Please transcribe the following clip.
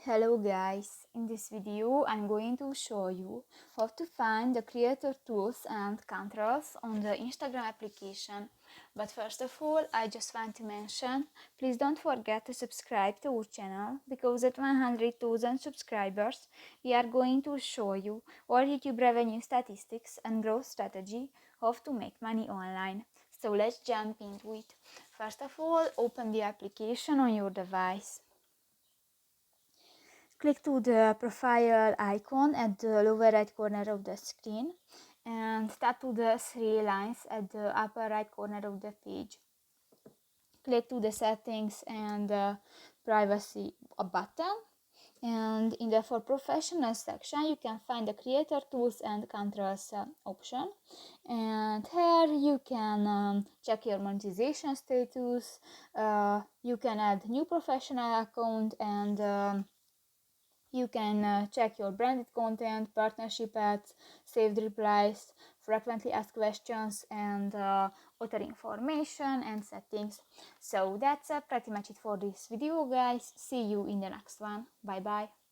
Hello guys, in this video I'm going to show you how to find the creator tools and controls on the Instagram application. But first of all, I just want to mention, please don't forget to subscribe to our channel, because at 100,000 subscribers we are going to show you our YouTube revenue statistics and growth strategy, how to make money online. So let's jump into it. First of all, open the application on your device. Click to the profile icon at the lower right corner of the screen and tap to the three lines at the upper right corner of the page. Click to the settings and privacy button, and in the for professional section you can find the creator tools and controls option, and here you can check your monetization status. You can add new professional account, and you can check your branded content, partnership ads, saved replies, frequently asked questions, and author information and settings. So that's pretty much it for this video, guys. See you in the next one. Bye bye.